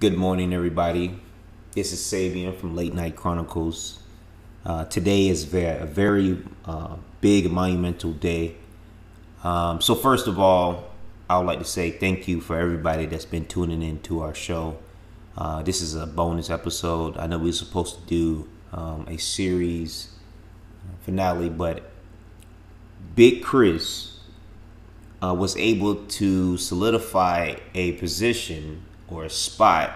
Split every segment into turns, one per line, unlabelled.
Good morning, everybody. This is Sabian from Late Night Chronicles. Today is a very big, monumental day. So first of all, I would like to say thank you for everybody that's been tuning in to our show. This is a bonus episode. I know we were supposed to do a series finale, but Big Chris was able to solidify a position or a spot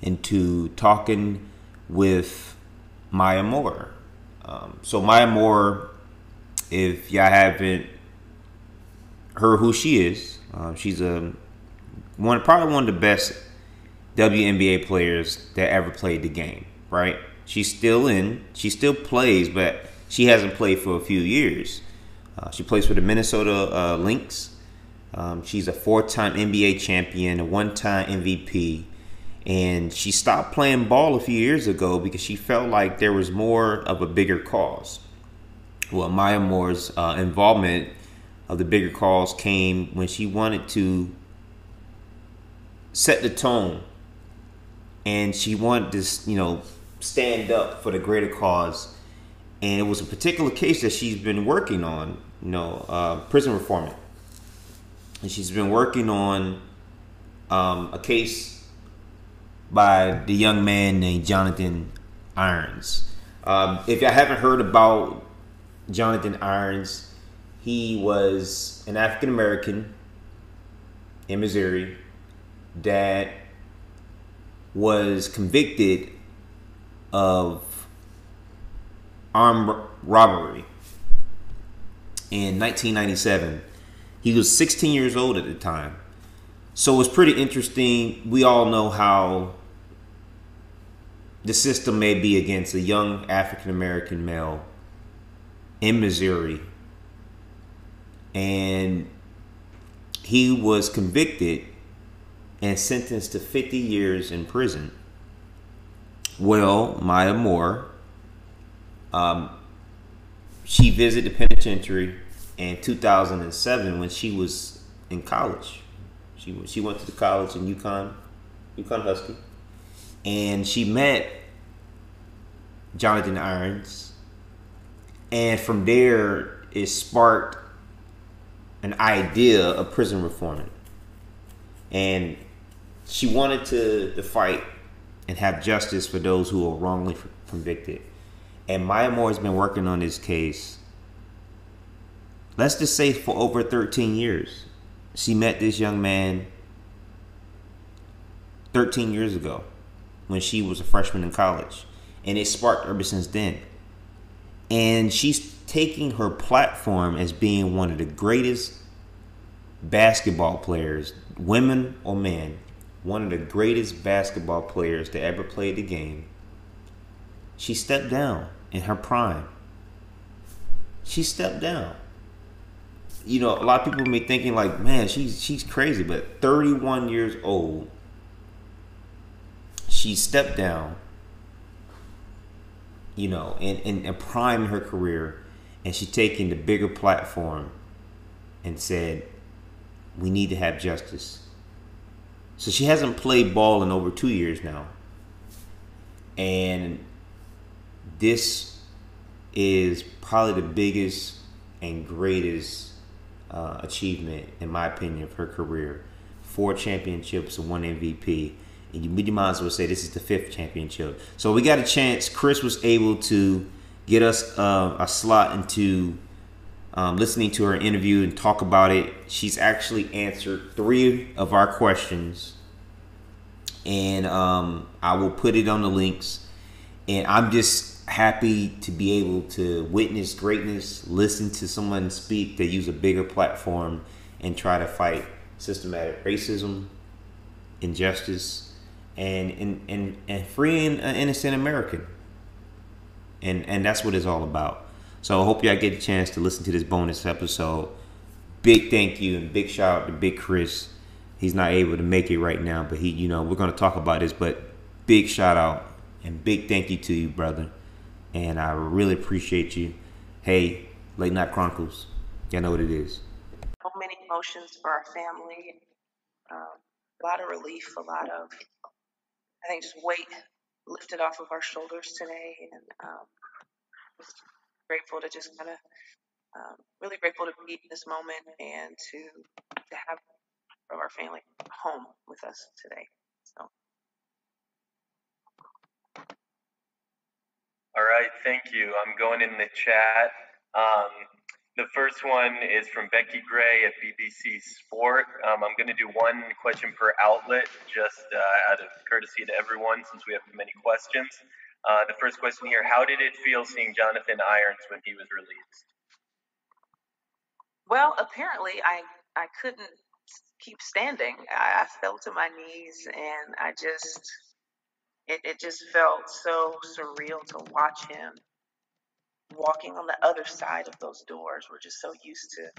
into talking with Maya Moore. So Maya Moore, if y'all haven't heard who she is, she's probably one of the best WNBA players that ever played the game. Right? She still plays, but she hasn't played for a few years. She plays for the Minnesota Lynx. She's a 4-time NBA champion, a 1-time MVP, and she stopped playing ball a few years ago because she felt like there was more of a bigger cause. Well, Maya Moore's involvement of the bigger cause came when she wanted to set the tone, and she wanted to, stand up for the greater cause. And it was a particular case that she's been working on, prison reform. And she's been working on a case by the young man named Jonathan Irons. If I haven't heard about Jonathan Irons, he was an African American in Missouri that was convicted of armed robbery in 1997. He was 16 years old at the time. So it's pretty interesting. We all know how the system may be against a young African-American male in Missouri. And he was convicted and sentenced to 50 years in prison. Well, Maya Moore, she visited the penitentiary in 2007 when she was in college. She went to the college in UConn Husky, and she met Jonathan Irons, and from there it sparked an idea of prison reform, and she wanted to fight and have justice for those who were wrongly convicted. And Maya Moore has been working on this case, let's just say, for over 13 years. She met this young man 13 years ago when she was a freshman in college. And it sparked ever since then. And she's taking her platform as being one of the greatest basketball players, women or men, one of the greatest basketball players that ever played the game. She stepped down in her prime. She stepped down. A lot of people may be thinking like, man, she's crazy, but 31 years old, she stepped down, in prime in her career, and she's taking the bigger platform and said, we need to have justice. So she hasn't played ball in over 2 years now. And this is probably the biggest and greatest achievement, in my opinion, of her career. 4 championships and 1 MVP. And you might as well say this is the 5th championship. So we got a chance. Chris was able to get us a slot into listening to her interview and talk about it. She's actually answered 3 of our questions. And I will put it on the links. And I'm just happy to be able to witness greatness, listen to someone speak that use a bigger platform and try to fight systematic racism, injustice, and freeing an innocent American. And that's what it's all about. So I hope y'all get a chance to listen to this bonus episode. Big thank you and big shout out to Big Chris. He's not able to make it right now, but we're going to talk about this, but big shout out and big thank you to you, brother. And I really appreciate you. Hey, Late Night Chronicles, y'all know what it is.
So many emotions for our family. A lot of relief, a lot of I think just weight lifted off of our shoulders today, and just grateful to just kind of really grateful to be in this moment and to have our family home with us today. So.
All right, thank you. I'm going in the chat. The first one is from Becky Gray at BBC Sport. I'm going to do one question per outlet, just out of courtesy to everyone, since we have many questions. The first question here: how did it feel seeing Jonathan Irons when he was released?
Well, apparently I couldn't keep standing. I fell to my knees, and it just felt so surreal to watch him walking on the other side of those doors. We're just so used to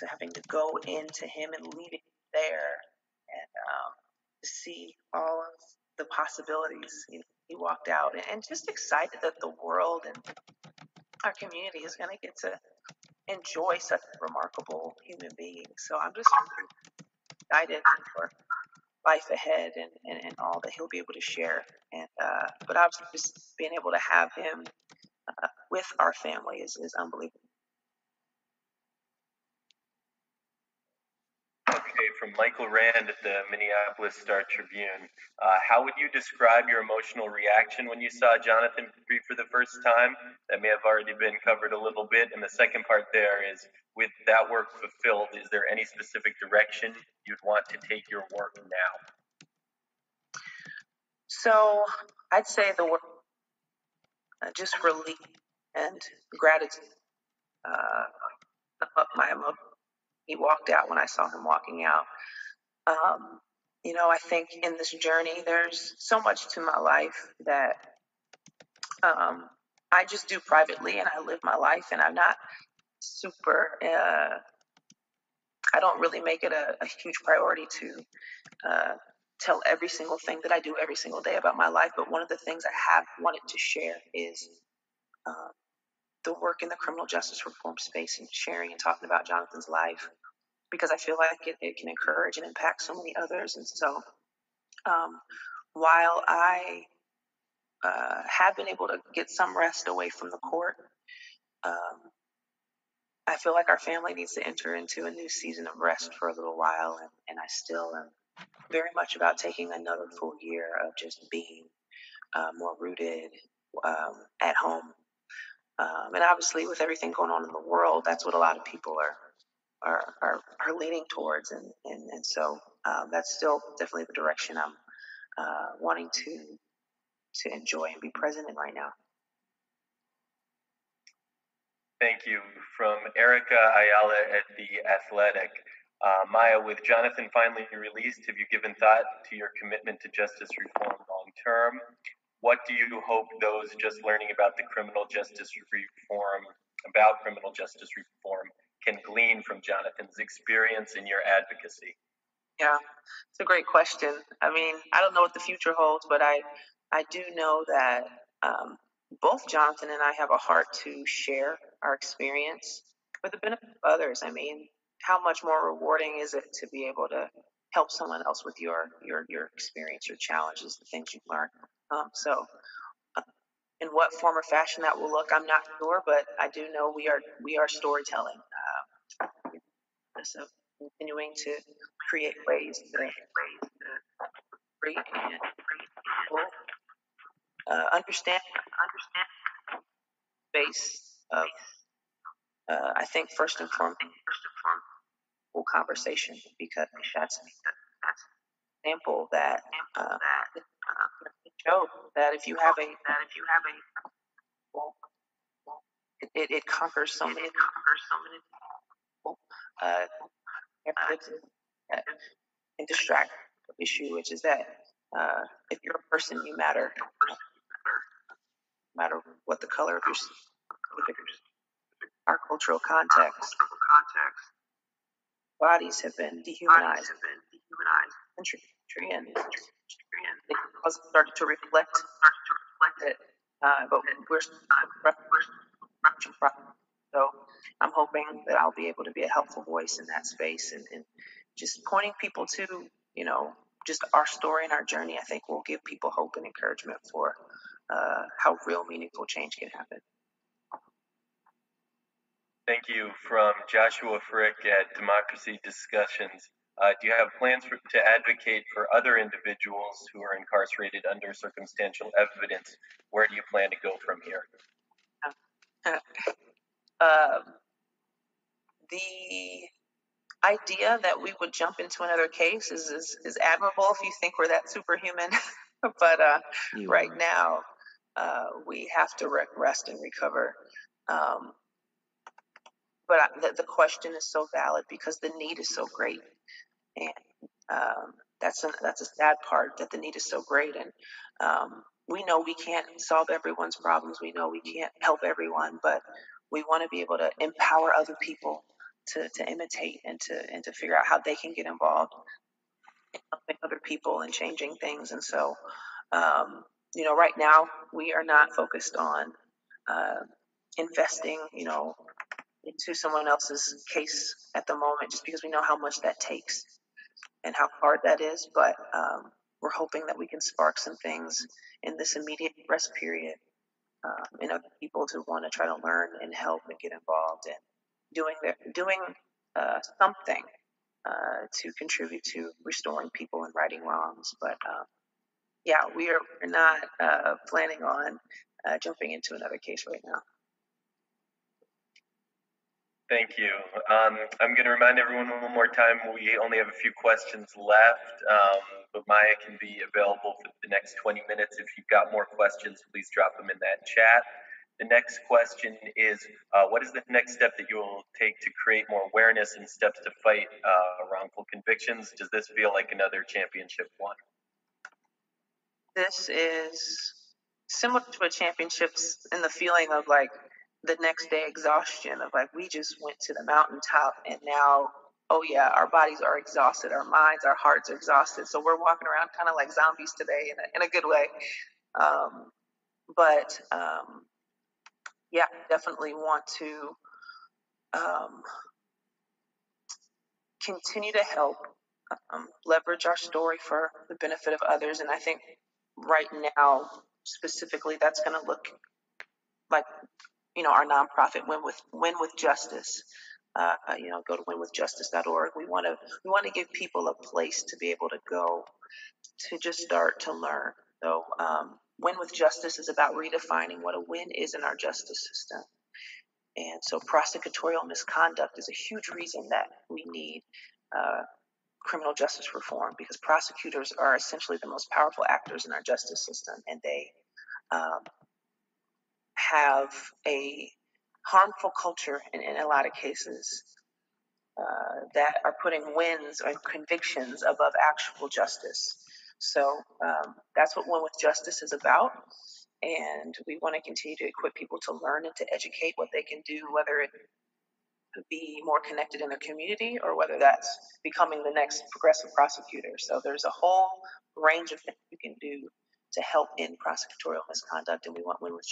having to go into him and leaving there, and to see all of the possibilities. He walked out, and just excited that the world and our community is going to get to enjoy such a remarkable human being. So I'm just excited for life ahead, and all that he'll be able to share. And but obviously, just being able to have him with our family is unbelievable.
Okay, from Michael Rand at the Minneapolis Star Tribune. How would you describe your emotional reaction when you saw Jonathan Bree for the first time? That may have already been covered a little bit. And the second part there is, with that work fulfilled, is there any specific direction you'd want to take your work now?
So I'd say the word just relief and gratitude. My emotion. He walked out when I saw him walking out. I think in this journey, there's so much to my life that I just do privately, and I live my life, and I'm not super. I don't really make it a huge priority to tell every single thing that I do every single day about my life. But one of the things I have wanted to share is the work in the criminal justice reform space, and sharing and talking about Jonathan's life, because I feel like it can encourage and impact so many others. And so while I have been able to get some rest away from the court, I feel like our family needs to enter into a new season of rest for a little while. And I still am very much about taking another full year of just being more rooted at home. And obviously, with everything going on in the world, that's what a lot of people are leaning towards. And so that's still definitely the direction I'm wanting to enjoy and be present in right now.
Thank you. From Erica Ayala at The Athletic. Maya, with Jonathan finally released, have you given thought to your commitment to justice reform long term? What do you hope those just learning about criminal justice reform can glean from Jonathan's experience and your advocacy?
Yeah, it's a great question. I mean, I don't know what the future holds, but I do know that both Jonathan and I have a heart to share our experience for the benefit of others. I mean, how much more rewarding is it to be able to help someone else with your experience, your challenges, the things you've learned? So in what form or fashion that will look, I'm not sure, but I do know we are storytelling. So continuing to create ways to create and understand space of I think first and foremost full conversation, because that's an example that show that if you have a it conquers so many people. And distract the issue, which is that if you're a person, you matter. No matter what the color of your skin, our cultural context, bodies have been dehumanized, and it started to reflect it. But we're so I'm hoping that I'll be able to be a helpful voice in that space, and just pointing people to, just our story and our journey, I think, will give people hope and encouragement for how real meaningful change can happen.
Thank you. From Joshua Frick at Democracy Discussions. Do you have plans to advocate for other individuals who are incarcerated under circumstantial evidence? Where do you plan to go from here?
The idea that we would jump into another case is admirable if you think we're that superhuman. But right now, we have to rest and recover. But the question is so valid because the need is so great, and that's a sad part, that the need is so great. And we know we can't solve everyone's problems. We know we can't help everyone, but we want to be able to empower other people to imitate and to figure out how they can get involved in helping other people and changing things. And so, right now we are not focused on investing, into someone else's case at the moment, just because we know how much that takes and how hard that is. But we're hoping that we can spark some things in this immediate rest period in other people to want to try to learn and help and get involved and doing something to contribute to restoring people and righting wrongs. But yeah, we're not planning on jumping into another case right now.
Thank you. I'm going to remind everyone one more time, we only have a few questions left, but Maya can be available for the next 20 minutes. If you've got more questions, please drop them in that chat. The next question is, what is the next step that you will take to create more awareness and steps to fight wrongful convictions? Does this feel like another championship one?
This is similar to a championships in the feeling of like the next day exhaustion of like, we just went to the mountaintop and now, oh yeah, our bodies are exhausted, our minds, our hearts are exhausted. So we're walking around kind of like zombies today in a good way. But yeah, definitely want to continue to help leverage our story for the benefit of others. And I think right now, specifically, that's going to look like, our nonprofit, Win with Justice. Go to winwithjustice.org. We want to give people a place to be able to go to just start to learn. So, Win with Justice is about redefining what a win is in our justice system. And so prosecutorial misconduct is a huge reason that we need criminal justice reform, because prosecutors are essentially the most powerful actors in our justice system, and they have a harmful culture in a lot of cases that are putting wins or convictions above actual justice. So that's what Win with Justice is about. And we want to continue to equip people to learn and to educate what they can do, whether it could be more connected in their community or whether that's becoming the next progressive prosecutor. So there's a whole range of things you can do to help end prosecutorial misconduct. And we want Win with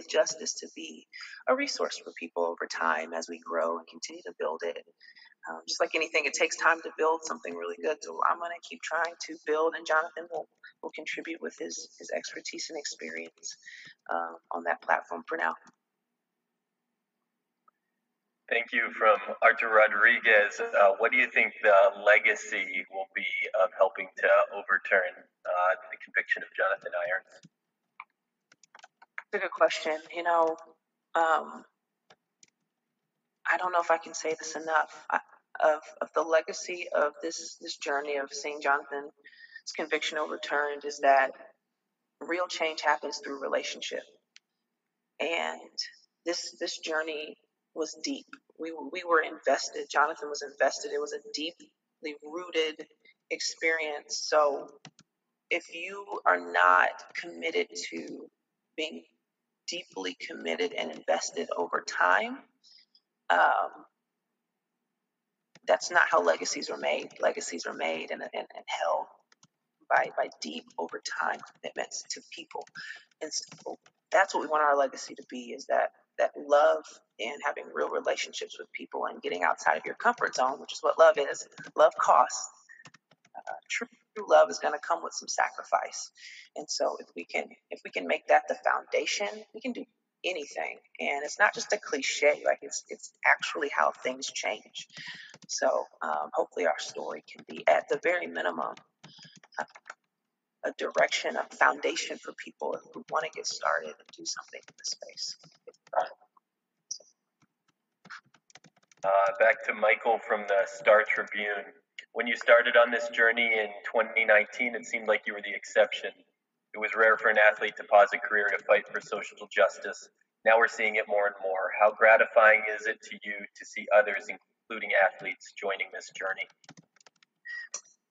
Justice to be a resource for people over time as we grow and continue to build it. Just like anything, it takes time to build something really good. So I'm going to keep trying to build, and Jonathan will contribute with his expertise and experience on that platform for now.
Thank you. From Arthur Rodriguez, what do you think the legacy will be of helping to overturn the conviction of Jonathan Irons?
It's a good question. I don't know if I can say this enough. Of the legacy of this journey of seeing Jonathan's conviction overturned is that real change happens through relationship. And this journey was deep. We were invested. Jonathan was invested. It was a deeply rooted experience. So if you are not committed to being deeply committed and invested over time, that's not how legacies are made. Legacies are made and held by deep over time commitments to people. And so that's what we want our legacy to be, is that love and having real relationships with people and getting outside of your comfort zone, which is what love is. Love costs. True true love is going to come with some sacrifice. And so if we can make that the foundation, we can do anything. And it's not just a cliche, like it's actually how things change. So hopefully our story can be, at the very minimum, a direction, a foundation for people who want to get started and do something in this space.
Back to Michael from the Star Tribune. When you started on this journey in 2019, it seemed like you were the exception. It was rare for an athlete to pause a career to fight for social justice. Now we're seeing it more and more. How gratifying is it to you to see others, including athletes, joining this journey?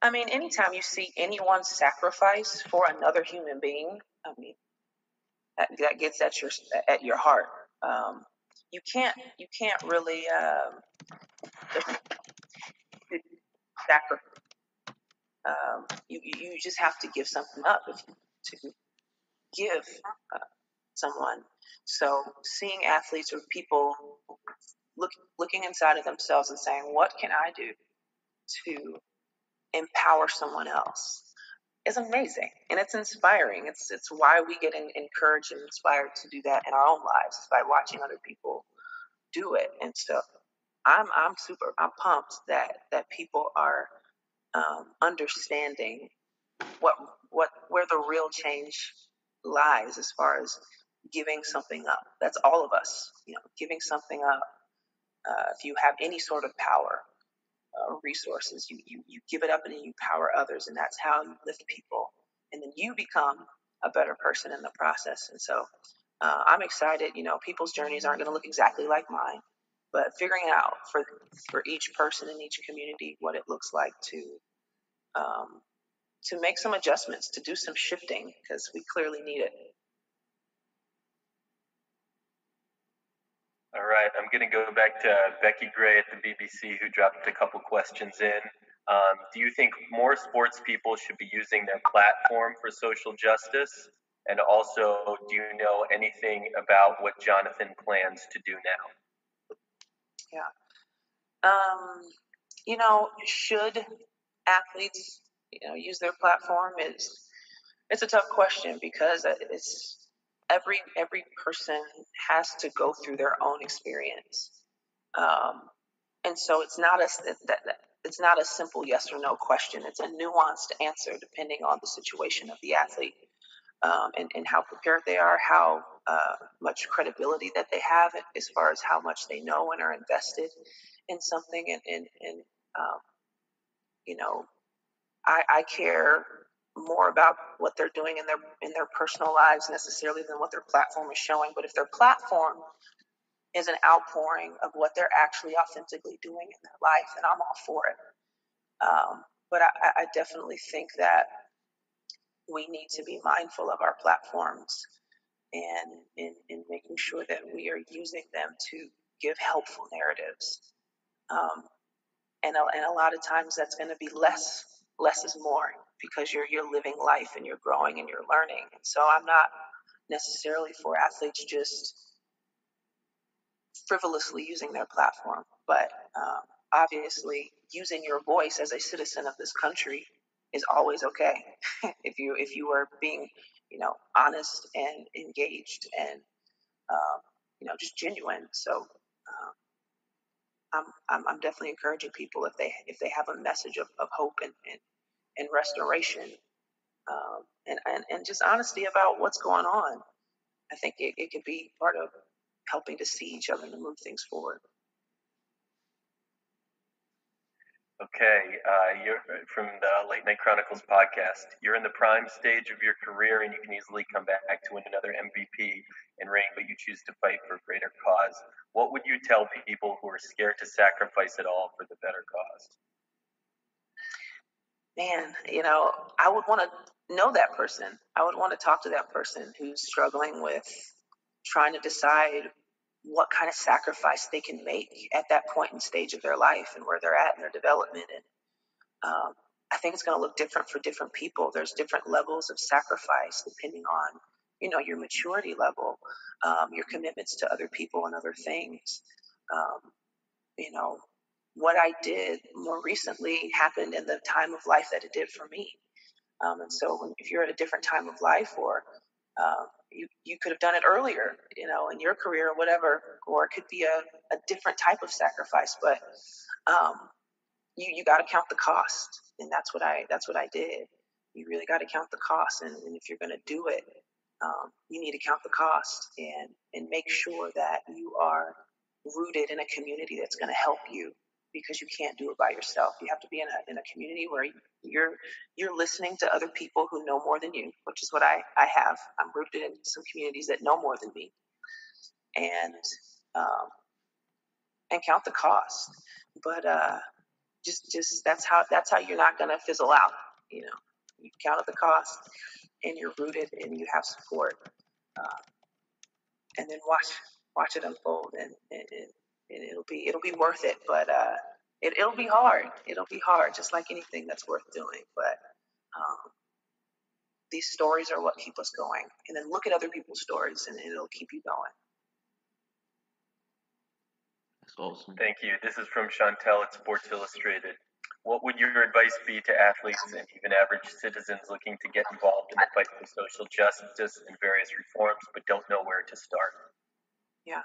I mean, anytime you see anyone sacrifice for another human being, I mean, that gets at your heart. You can't really sacrifice. You just have to give something up to give someone. So seeing athletes or people looking inside of themselves and saying, "What can I do to empower someone else?" is amazing, and it's inspiring. It's why we get encouraged and inspired to do that in our own lives, by watching other people do it. And so I'm pumped that people are understanding where the real change lies, as far as giving something up. That's all of us, giving something up. If you have any sort of power or resources, you give it up and then you power others, and that's how you lift people, and then you become a better person in the process. And so I'm excited. People's journeys aren't going to look exactly like mine, but figuring out for each person in each community what it looks like to make some adjustments, to do some shifting, because we clearly need it.
All right, I'm going to go back to Becky Gray at the BBC, who dropped a couple questions in. Do you think more sports people should be using their platform for social justice? And also, do you know anything about what Jonathan plans to do now?
Yeah. Should athletes, use their platform? It's a tough question, because it's every person has to go through their own experience, and so it's not a simple yes or no question. It's a nuanced answer depending on the situation of the athlete, and how prepared they are, how much credibility that they have, as far as how much they know and are invested in something. And I care more about what they're doing in their personal lives necessarily than what their platform is showing. But if their platform is an outpouring of what they're actually authentically doing in their life, then I'm all for it. But I definitely think that we need to be mindful of our platforms, and in making sure that we are using them to give helpful narratives. And a lot of times that's going to be less. Less is more, because you're living life and you're growing and you're learning. And so I'm not necessarily for athletes just frivolously using their platform, but obviously using your voice as a citizen of this country is always okay. if you are being honest and engaged and just genuine. So I'm definitely encouraging people, if they have a message of hope and restoration, and just honesty about what's going on. I think it could be part of helping to see each other and to move things forward.
Okay, you're from the Late Night Chronicles podcast. You're in the prime stage of your career, and you can easily come back to win another MVP and ring, but you choose to fight for a greater cause. What would you tell people who are scared to sacrifice it all for the better cause?
Man, I would want to know that person. I would want to talk to that person who's struggling with trying to decide what kind of sacrifice they can make at that point and stage of their life and where they're at in their development. And I think it's going to look different for different people. There's different levels of sacrifice depending on, your maturity level, your commitments to other people and other things. What I did more recently happened in the time of life that it did for me. And so if you're at a different time of life, or you could have done it earlier, in your career or whatever, or it could be a different type of sacrifice. But um, you got to count the cost, and that's what I did. You really got to count the cost, and if you're going to do it, you need to count the cost and make sure that you are rooted in a community that's going to help you, because you can't do it by yourself. You have to be in a community where you're listening to other people who know more than you, which is what I have. I'm rooted in some communities that know more than me, and um, count the cost. But just that's how you're not going to fizzle out. You counted the cost, and you're rooted, and you have support, uh, and then watch it unfold, and it'll be worth it. But it'll be hard. It'll be hard, just like anything that's worth doing. But um, these stories are what keep us going. And then look at other people's stories, and it'll keep you going.
That's awesome.
Thank you. This is from Chantel at Sports Illustrated. What would your advice be to athletes and even average citizens looking to get involved in the fight for social justice and various reforms, but don't know where to start?
Yeah.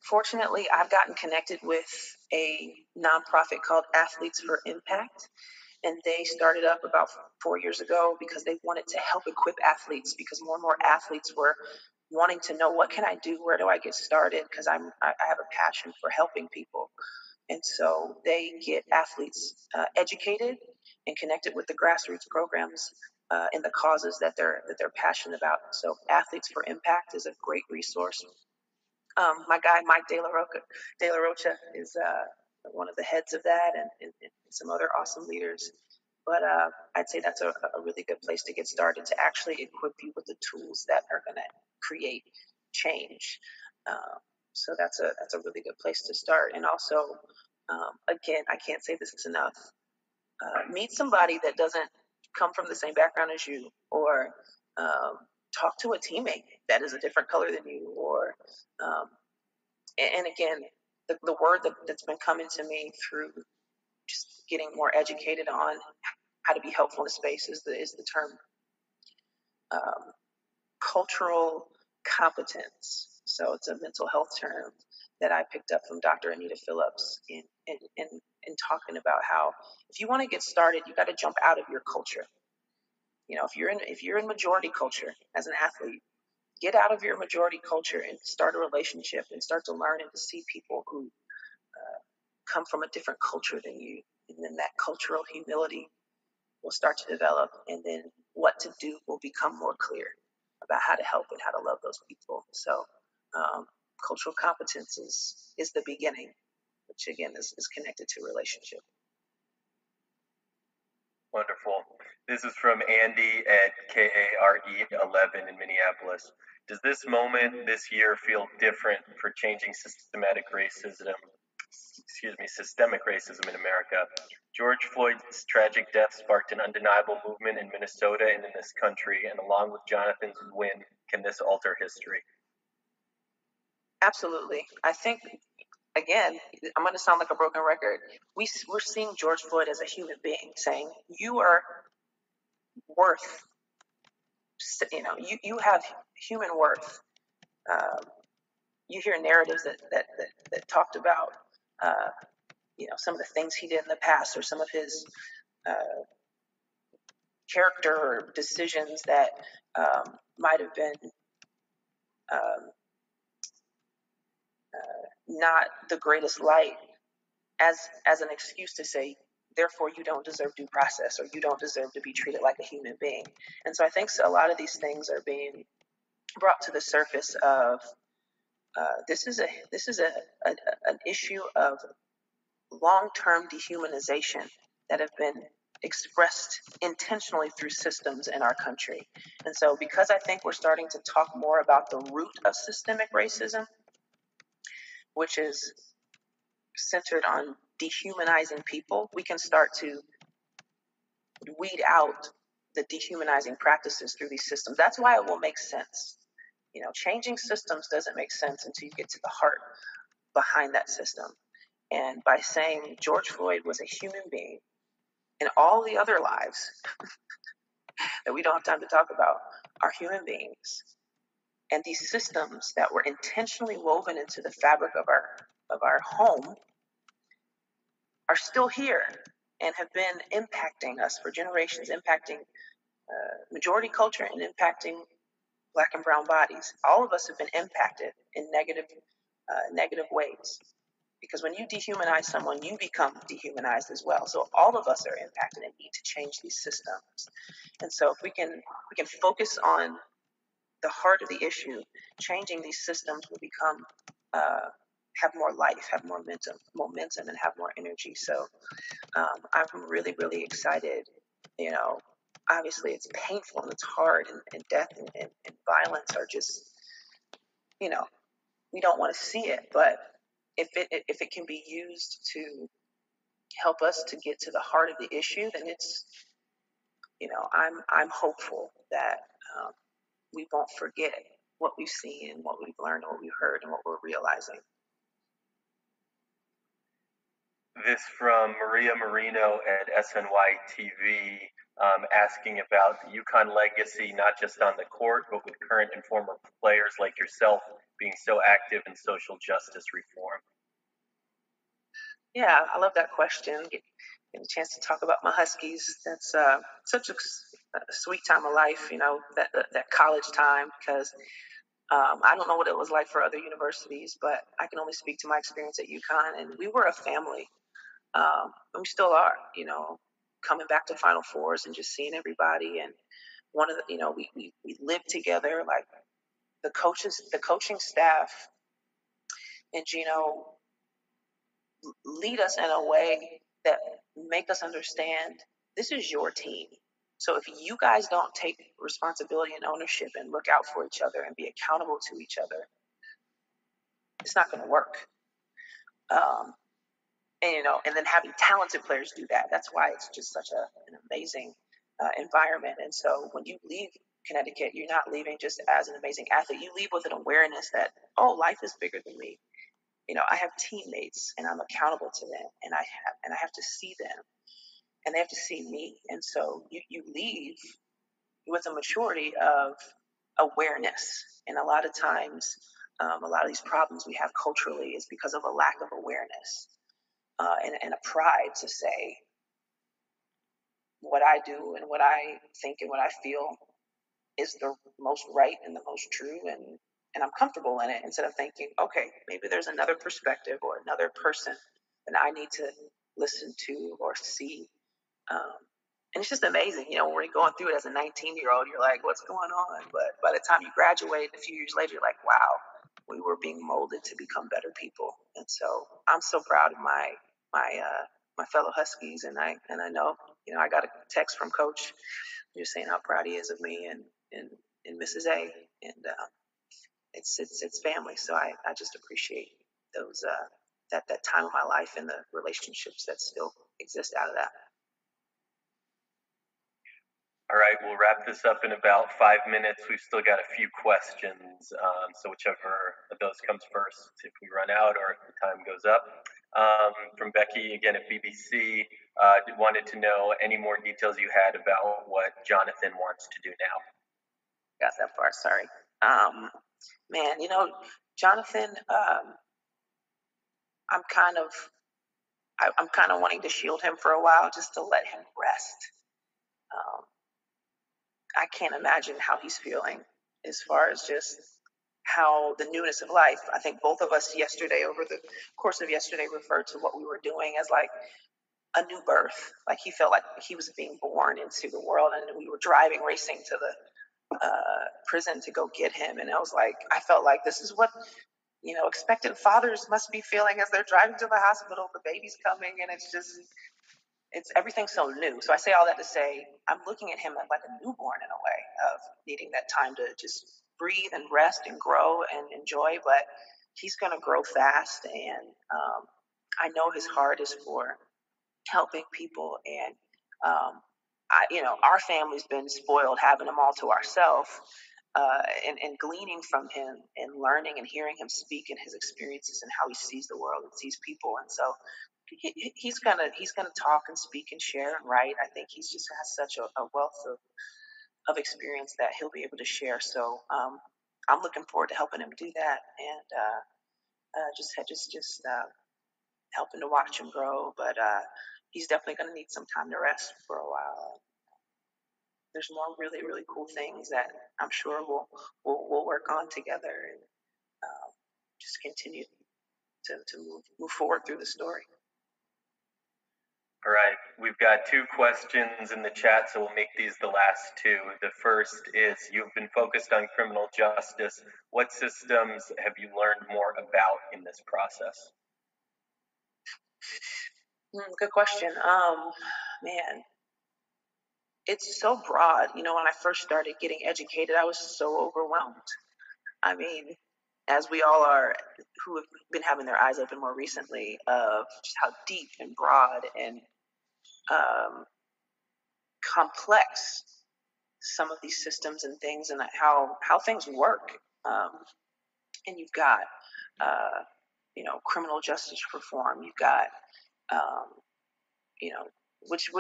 Fortunately, I've gotten connected with a nonprofit called Athletes for Impact, and they started up about 4 years ago because they wanted to help equip athletes, because more and more athletes were wanting to know, what can I do? Where do I get started? Because I have a passion for helping people. And so they get athletes educated and connected with the grassroots programs and the causes that they're passionate about. So Athletes for Impact is a great resource. My guy Mike De La Rocha is one of the heads of that, and some other awesome leaders. But I'd say that's a really good place to get started, to actually equip you with the tools that are going to create change. So that's a really good place to start. And also, again, I can't say this is enough. Meet somebody that doesn't come from the same background as you, or talk to a teammate that is a different color than you, or and again, the word that's been coming to me through just getting more educated on how to be helpful in space is the term cultural competence. So it's a mental health term that I picked up from Dr. Anita Phillips in talking about how, if you want to get started, you got to jump out of your culture. If you're in majority culture as an athlete, get out of your majority culture and start a relationship, and start to learn and to see people who come from a different culture than you. And then that cultural humility will start to develop, and then what to do will become more clear about how to help and how to love those people. So cultural competence is the beginning, which again is connected to relationship.
Wonderful. This is from Andy at KARE11 in Minneapolis. Does this moment this year feel different for changing systemic racism in America? George Floyd's tragic death sparked an undeniable movement in Minnesota and in this country, and along with Jonathan's win, can this alter history?
Absolutely. I think, again, I'm going to sound like a broken record. We're seeing George Floyd as a human being, saying, you are worth, you have human worth. You hear narratives that talked about, some of the things he did in the past, or some of his character or decisions that might have been not the greatest light, as an excuse to say, therefore you don't deserve due process, or you don't deserve to be treated like a human being. And so I think a lot of these things are being brought to the surface of this is an issue of long-term dehumanization that have been expressed intentionally through systems in our country. And so because I think we're starting to talk more about the root of systemic racism, which is centered on dehumanizing people, we can start to weed out the dehumanizing practices through these systems. That's why it will make sense. Changing systems doesn't make sense until you get to the heart behind that system. And by saying George Floyd was a human being, and all the other lives that we don't have time to talk about are human beings. And these systems that were intentionally woven into the fabric of our home are still here and have been impacting us for generations, impacting majority culture and impacting Black and brown bodies. All of us have been impacted in negative ways. Because when you dehumanize someone, you become dehumanized as well. So all of us are impacted and need to change these systems. And so if we can focus on the heart of the issue, changing these systems will become have more life, have more momentum, and have more energy. So I'm really, really excited. You know, obviously it's painful and it's hard, and death and violence are just, you know, we don't want to see it. But if it can be used to help us to get to the heart of the issue, then it's, I'm hopeful that we won't forget what we've seen, what we've learned, what we've heard, and what we're realizing.
This from Maria Marino at SNY TV, asking about the UConn legacy, not just on the court, but with current and former players like yourself being so active in social justice reform.
Yeah, I love that question. Getting a chance to talk about my Huskies. That's such a sweet time of life, that college time, because I don't know what it was like for other universities, but I can only speak to my experience at UConn, and we were a family. And we still are, coming back to Final Fours and just seeing everybody. And one of the, we lived together, like the coaching staff, and Gino lead us in a way that make us understand this is your team. So if you guys don't take responsibility and ownership and look out for each other and be accountable to each other, it's not going to work. And then having talented players do that. That's why it's just such an amazing environment. And so when you leave Connecticut, you're not leaving just as an amazing athlete. You leave with an awareness that, oh, life is bigger than me. I have teammates and I'm accountable to them, and I have to see them, and they have to see me. And so you leave with a maturity of awareness. And a lot of times, a lot of these problems we have culturally is because of a lack of awareness, and a pride to say what I do and what I think and what I feel is the most right and the most true, and I'm comfortable in it, instead of thinking, okay, maybe there's another perspective or another person that I need to listen to or see. And it's just amazing, when you're going through it as a 19-year-old, you're like, what's going on? But by the time you graduate, a few years later, you're like, wow, we were being molded to become better people. And so I'm so proud of my fellow Huskies, and I know, I got a text from Coach just saying how proud he is of me and Mrs. A, and it's family. So I just appreciate those that time of my life and the relationships that still exist out of that.
All right, we'll wrap this up in about 5 minutes. We've still got a few questions, so whichever of those comes first, if we run out or if the time goes up. From Becky, again at BBC, wanted to know any more details you had about what Jonathan wants to do now.
Got that far, sorry. Man, Jonathan, I'm kind of wanting to shield him for a while, just to let him rest. I can't imagine how he's feeling as far as just how the newness of life. I think both of us yesterday, over the course of yesterday, referred to what we were doing as like a new birth. Like he felt like he was being born into the world, and we were racing to the prison to go get him. And I felt like this is what, expectant fathers must be feeling as they're driving to the hospital. The baby's coming, and it's everything so new. So I say all that to say, I'm looking at him like a newborn in a way, of needing that time to just breathe and rest and grow and enjoy. But he's going to grow fast, and I know his heart is for helping people. And our family's been spoiled having him all to ourselves, and gleaning from him and learning and hearing him speak and his experiences and how he sees the world and sees people. And so he's gonna talk and speak and share and write. I think he's just has such a wealth of experience that he'll be able to share. So I'm looking forward to helping him do that, and just helping to watch him grow. But he's definitely going to need some time to rest for a while. There's more really, really cool things that I'm sure we'll work on together, and just continue to move forward through the story.
All right, we've got 2 questions in the chat, so we'll make these the last 2. The first is, you've been focused on criminal justice. What systems have you learned more about in this process?
Good question. Man, it's so broad. When I first started getting educated, I was so overwhelmed. I mean, as we all are who have been having their eyes open more recently, of just how deep and broad and complex some of these systems and things, and how things work. And you've got, criminal justice reform. You've got, you know, which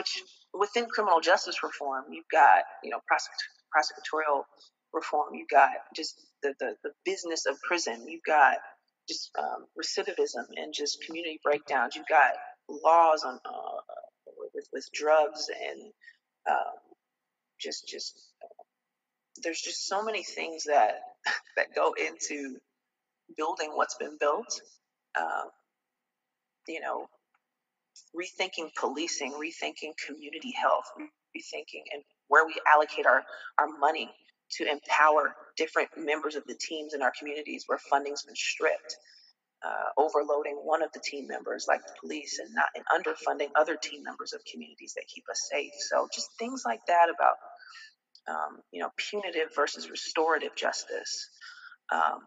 within criminal justice reform, you've got, prosecutorial reform. You've got just the business of prison. You've got just recidivism and just community breakdowns. You've got laws on with drugs and just there's just so many things that go into building what's been built. Um, you know, Rethinking policing, rethinking community health, rethinking and where we allocate our money to empower different members of the teams in our communities where funding's been stripped, overloading one of the team members like the police and underfunding other team members of communities that keep us safe. So just things like that about punitive versus restorative justice. Um,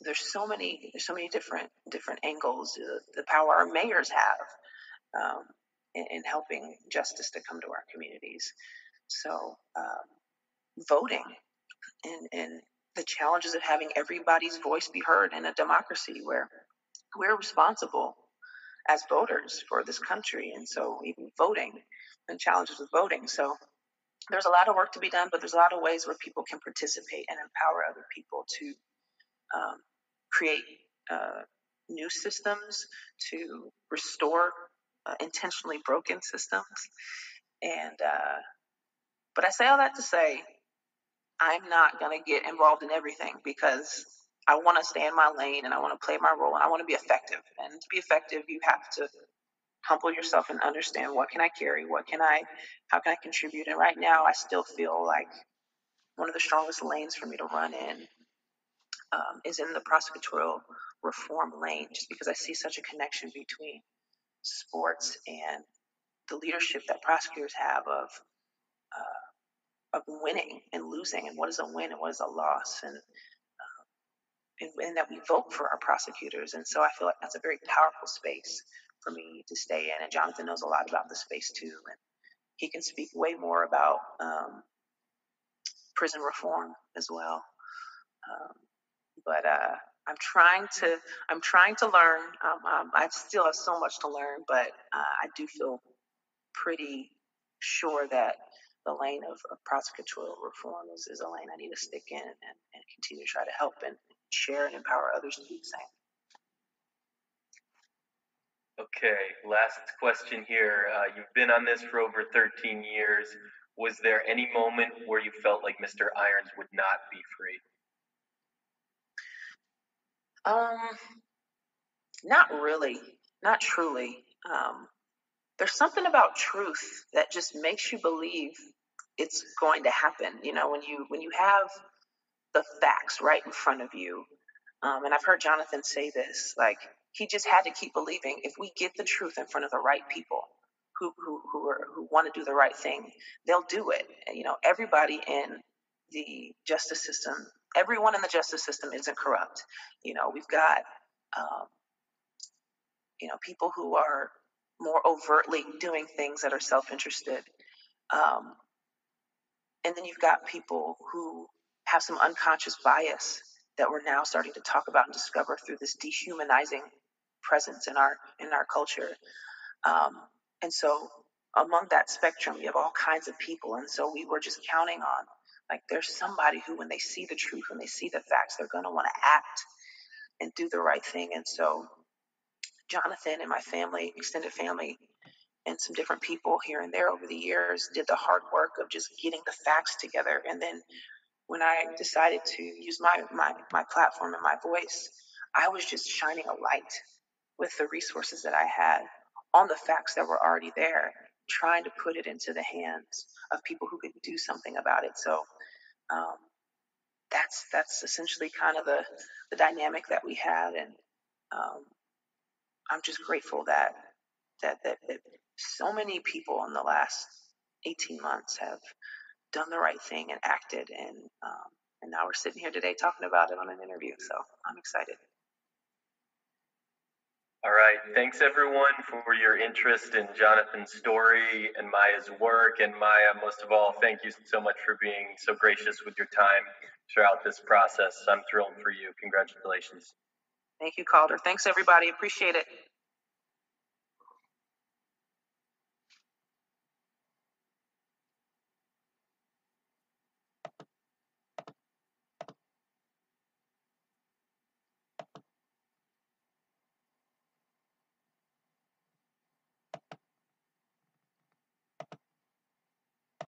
there's so many different angles, the power our mayors have in helping justice to come to our communities. So voting and the challenges of having everybody's voice be heard in a democracy where we're responsible as voters for this country, and so even voting and challenges with voting. So there's a lot of work to be done, but there's a lot of ways where people can participate and empower other people to create new systems, to restore intentionally broken systems. And but I say all that to say, I'm not going to get involved in everything because I want to stay in my lane and I want to play my role and I want to be effective. And to be effective, you have to humble yourself and understand, what can I carry? How can I contribute? And right now, I still feel like one of the strongest lanes for me to run in is in the prosecutorial reform lane, just because I see such a connection between sports and the leadership that prosecutors have of winning and losing, and what is a win and what is a loss, and that we vote for our prosecutors. And so I feel like that's a very powerful space for me to stay in. And Jonathan knows a lot about the space too, and he can speak way more about prison reform as well. But I'm trying to learn. I still have so much to learn, but I do feel pretty sure that the lane of prosecutorial reform is a lane I need to stick in and continue to try to help and share and empower others to do the same.
Okay, last question here. You've been on this for over 13 years. Was there any moment where you felt like Mr. Irons would not be free?
Not really, not truly. There's something about truth that just makes you believe it's going to happen. When you have the facts right in front of you, and I've heard Jonathan say this, like, he just had to keep believing, if we get the truth in front of the right people who want to do the right thing, they'll do it. And, everybody in the justice system, everyone in the justice system isn't corrupt. We've got people who are more overtly doing things that are self-interested. And then you've got people who have some unconscious bias that we're now starting to talk about and discover through this dehumanizing presence in our culture. And so among that spectrum, you have all kinds of people. And so we were just counting on, like, there's somebody who, when they see the truth, when they see the facts, they're going to want to act and do the right thing. And so Jonathan and my family, extended family, and some different people here and there over the years did the hard work of just getting the facts together. And then when I decided to use my platform and my voice, I was just shining a light with the resources that I had on the facts that were already there, trying to put it into the hands of people who could do something about it. So um, that's essentially kind of the dynamic that we had. And um, I'm just grateful that so many people in the last 18 months have done the right thing and acted, and now we're sitting here today talking about it on an interview. So I'm excited.
All right. Thanks everyone for your interest in Jonathan's story and Maya's work. And Maya, most of all, thank you so much for being so gracious with your time throughout this process. I'm thrilled for you. Congratulations.
Thank you, Calder. Thanks, everybody. Appreciate it.